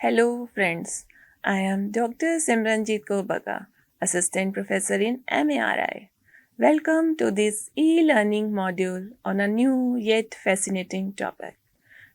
Hello friends, I am Dr. Simranjeet Kaur, Assistant Professor in MARI. Welcome to this e-learning module on a new yet fascinating topic,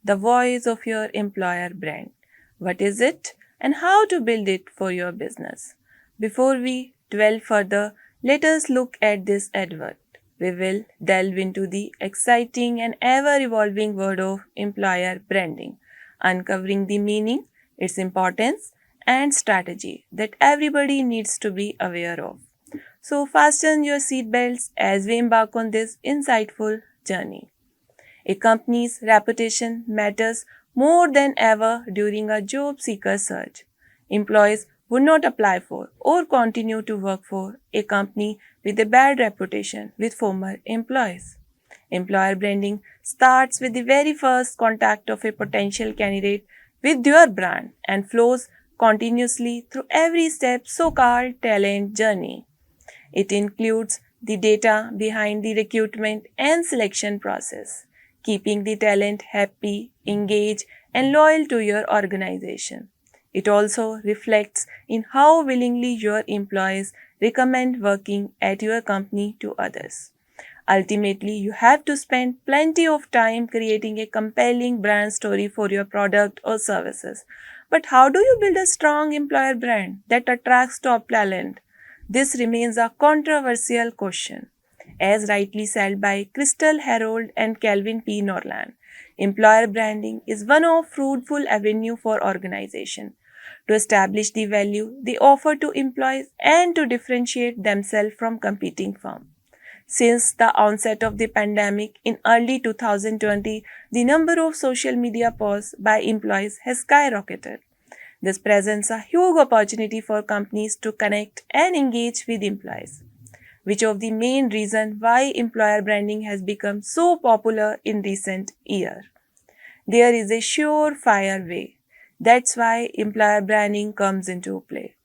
the voice of your employer brand. What is it and how to build it for your business? Before we dwell further, let us look at this advert. We will delve into the exciting and ever-evolving world of employer branding, uncovering the meaning, its importance, and strategy that everybody needs to be aware of. So, fasten your seatbelts as we embark on this insightful journey. A company's reputation matters more than ever during a job seeker search. Employees would not apply for or continue to work for a company with a bad reputation with former employees. Employer branding starts with the very first contact of a potential candidate with your brand and flows continuously through every step so-called talent journey. It includes the data behind the recruitment and selection process, keeping the talent happy, engaged, and loyal to your organization. It also reflects in how willingly your employees recommend working at your company to others. Ultimately, you have to spend plenty of time creating a compelling brand story for your product or services. But how do you build a strong employer brand that attracts top talent? This remains a controversial question. As rightly said by Crystal Harold and Calvin P. Norland, employer branding is one of fruitful avenue for organization to establish the value they offer to employees and to differentiate themselves from competing firms. Since the onset of the pandemic in early 2020, the number of social media posts by employees has skyrocketed. This presents a huge opportunity for companies to connect and engage with employees, which of the main reason why employer branding has become so popular in recent years. There is a surefire way. That's why employer branding comes into play.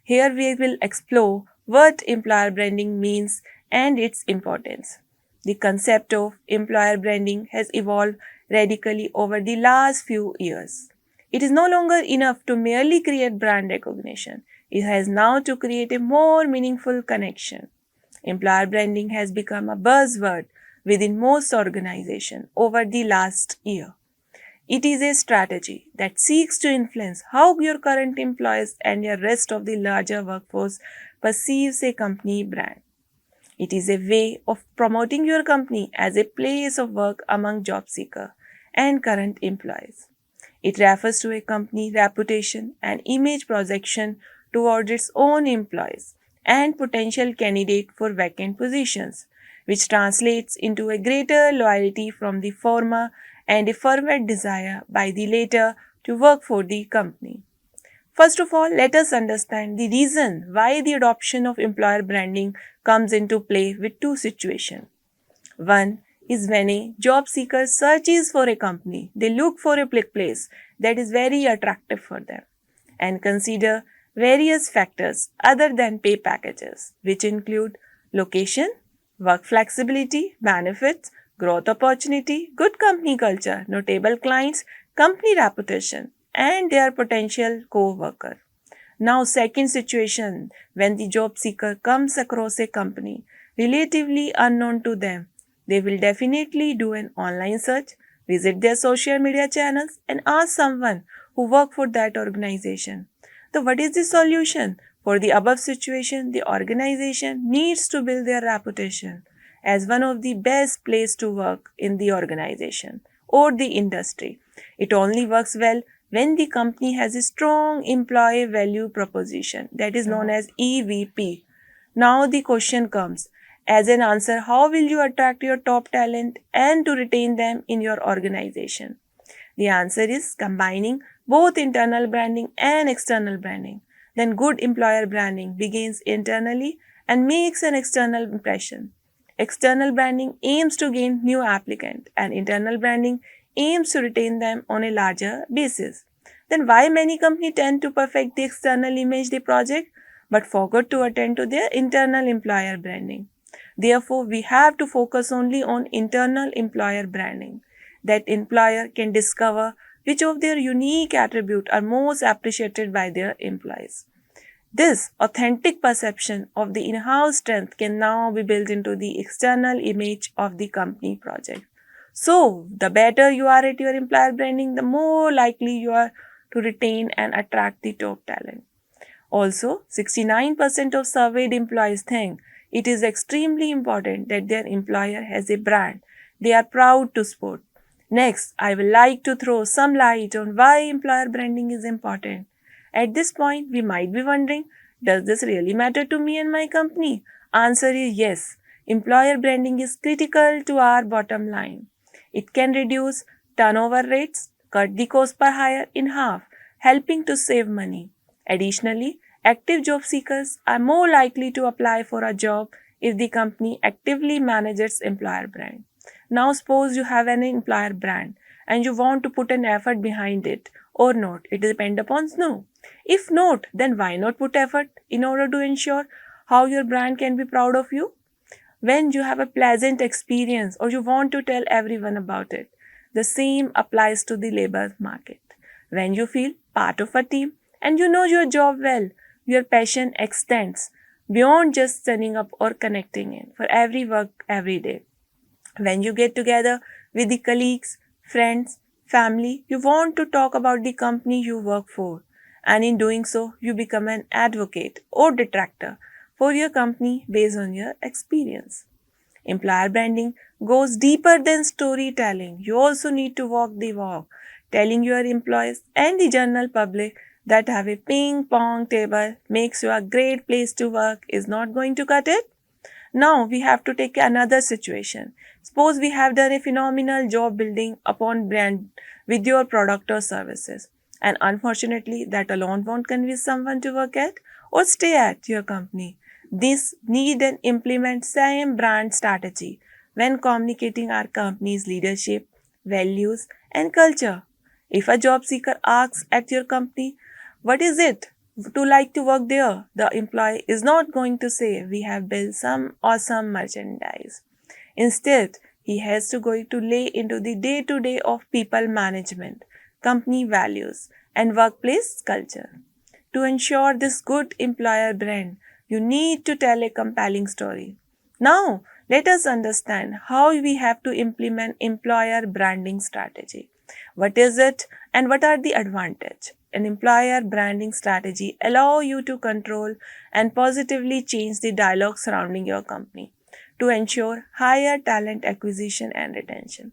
Here we will explore what employer branding means and its importance. The concept of employer branding has evolved radically over the last few years. It is no longer enough to merely create brand recognition. It has now to create a more meaningful connection. Employer branding has become a buzzword within most organizations over the last year. It is a strategy that seeks to influence how your current employees and your rest of the larger workforce perceives a company brand. It is a way of promoting your company as a place of work among job seekers and current employees. It refers to a company reputation and image projection toward its own employees and potential candidate for vacant positions, which translates into a greater loyalty from the former and a fervent desire by the latter to work for the company. First of all, let us understand the reason why the adoption of employer branding comes into play with two situations. One is when a job seeker searches for a company, they look for a place that is very attractive for them and consider various factors other than pay packages, which include location, work flexibility, benefits, growth opportunity, good company culture, notable clients, company reputation, and their potential co-worker. Now, second situation, when the job seeker comes across a company relatively unknown to them, they will definitely do an online search, visit their social media channels, and ask someone who works for that organization. So, what is the solution? For the above situation, the organization needs to build their reputation as one of the best places to work in the organization or the industry. It only works well when the company has a strong employee value proposition that is known as EVP. Now the question comes as an answer, how will you attract your top talent and to retain them in your organization? The answer is combining both internal branding and external branding. Then good employer branding begins internally and makes an external impression. External branding aims to gain new applicants and internal branding aims to retain them on a larger basis. Then why many companies tend to perfect the external image they project but forgot to attend to their internal employer branding? Therefore, we have to focus only on internal employer branding that employer can discover which of their unique attributes are most appreciated by their employees. This authentic perception of the in-house strength can now be built into the external image of the company project. So, the better you are at your employer branding, the more likely you are to retain and attract the top talent. Also, 69% of surveyed employees think it is extremely important that their employer has a brand they are proud to support. Next, I would like to throw some light on why employer branding is important. At this point, we might be wondering, does this really matter to me and my company? Answer is yes. Employer branding is critical to our bottom line. It can reduce turnover rates, cut the cost per hire in half, helping to save money. Additionally, active job seekers are more likely to apply for a job if the company actively manages employer brand. Now suppose you have an employer brand and you want to put an effort behind it or not. It depends upon no. If not, then why not put effort in order to ensure how your brand can be proud of you? When you have a pleasant experience or you want to tell everyone about it. The same applies to the labor market. When you feel part of a team and you know your job well, your passion extends beyond just standing up or connecting in for every work every day. When you get together with the colleagues, friends, family, you want to talk about the company you work for. And in doing so, you become an advocate or detractor for your company based on your experience. Employer branding goes deeper than storytelling. You also need to walk the walk, telling your employees and the general public that have a ping pong table makes you a great place to work is not going to cut it. Now we have to take another situation. Suppose we have done a phenomenal job building upon brand with your product or services. And unfortunately, that alone won't convince someone to work at or stay at your company. This need and implement same brand strategy when communicating our company's leadership, values, and culture. If a job seeker asks at your company, what is it to like to work there? The employee is not going to say, we have built some awesome merchandise. Instead, he has to go to lay into the day-to-day of people management, company values, and workplace culture. To ensure this good employer brand, you need to tell a compelling story. Now, let us understand how we have to implement employer branding strategy. What is it and what are the advantages? An employer branding strategy allow you to control and positively change the dialogue surrounding your company to ensure higher talent acquisition and retention.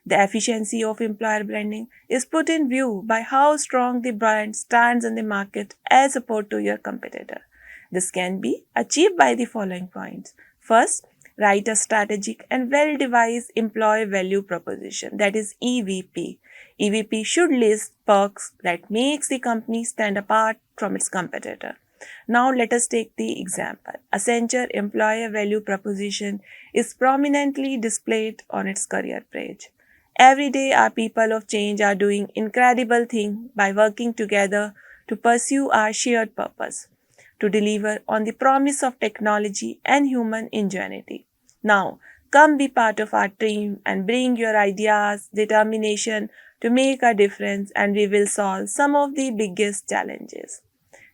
The efficiency of employer branding is put in view by how strong the brand stands in the market as opposed to your competitor. This can be achieved by the following points. First, write a strategic and well-devised employee value proposition, that is EVP. EVP should list perks that makes the company stand apart from its competitor. Now let us take the example. Accenture employer value proposition is prominently displayed on its career page. Every day our people of change are doing incredible things by working together to pursue our shared purpose, to deliver on the promise of technology and human ingenuity. Now, come be part of our team and bring your ideas, determination to make a difference, and we will solve some of the biggest challenges.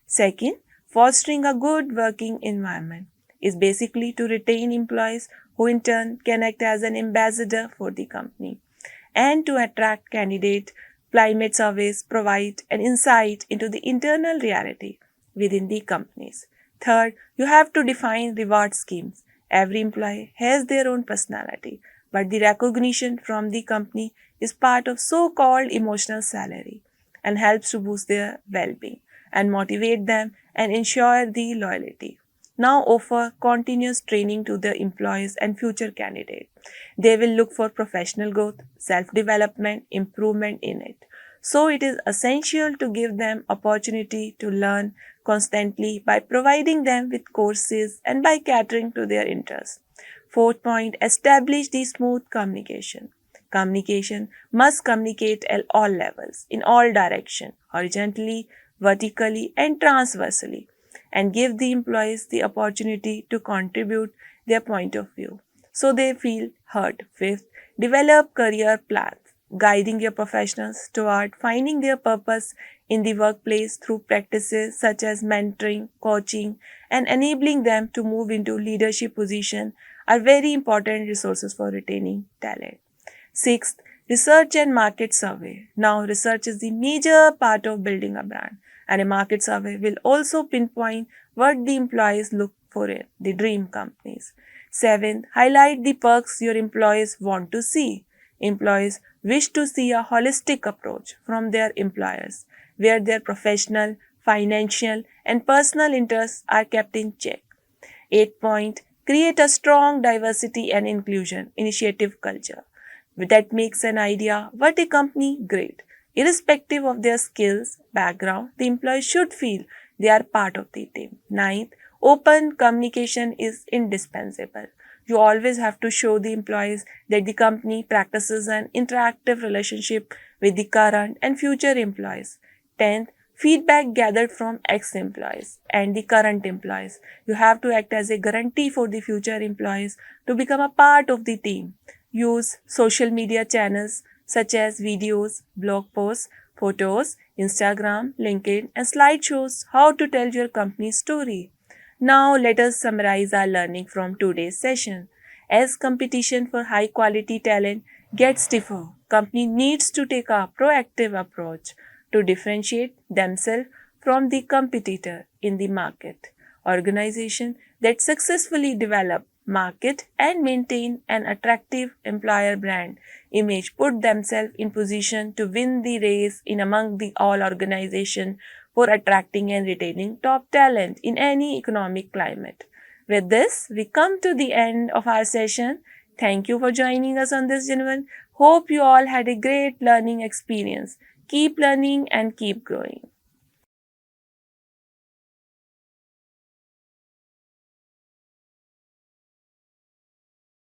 Second, fostering a good working environment is basically to retain employees who in turn can act as an ambassador for the company and to attract candidates. Climate surveys provide an insight into the internal reality within the companies. Third, you have to define reward schemes. Every employee has their own personality, but the recognition from the company is part of so-called emotional salary and helps to boost their well-being and motivate them and ensure the loyalty. Now offer continuous training to the employees and future candidates. They will look for professional growth, self-development, improvement in it. So it is essential to give them opportunity to learn constantly by providing them with courses and by catering to their interests. Fourth point, establish the smooth communication. Communication must communicate at all levels, in all directions, horizontally, vertically, and transversely, and give the employees the opportunity to contribute their point of view so they feel heard. Fifth, develop career plans. guiding your professionals toward finding their purpose in the workplace through practices such as mentoring, coaching, and enabling them to move into leadership position are very important resources for retaining talent. Sixth, research and market survey. Now, research is the major part of building a brand, and a market survey will also pinpoint what the employees look for in the dream companies. Seventh, highlight the perks your employees want to see. Employees wish to see a holistic approach from their employers, where their professional, financial, and personal interests are kept in check. 8 point, create a strong diversity and inclusion initiative culture that makes an idea what a company great. Irrespective of their skills, background, the employee should feel they are part of the team. Ninth, open communication is indispensable. You always have to show the employees that the company practices an interactive relationship with the current and future employees. 10th, feedback gathered from ex-employees and the current employees. You have to act as a guarantee for the future employees to become a part of the team. Use social media channels such as videos, blog posts, photos, Instagram, LinkedIn, and slideshows how to tell your company's story. Now let us summarize our learning from today's session. As competition for high quality talent gets stiffer, company needs to take a proactive approach to differentiate themselves from the competitor in the market. Organizations that successfully develop, market, and maintain an attractive employer brand image put themselves in position to win the race in among the all organizations for attracting and retaining top talent in any economic climate. With this, we come to the end of our session. Thank you for joining us on this journey. Hope you all had a great learning experience. Keep learning and keep growing.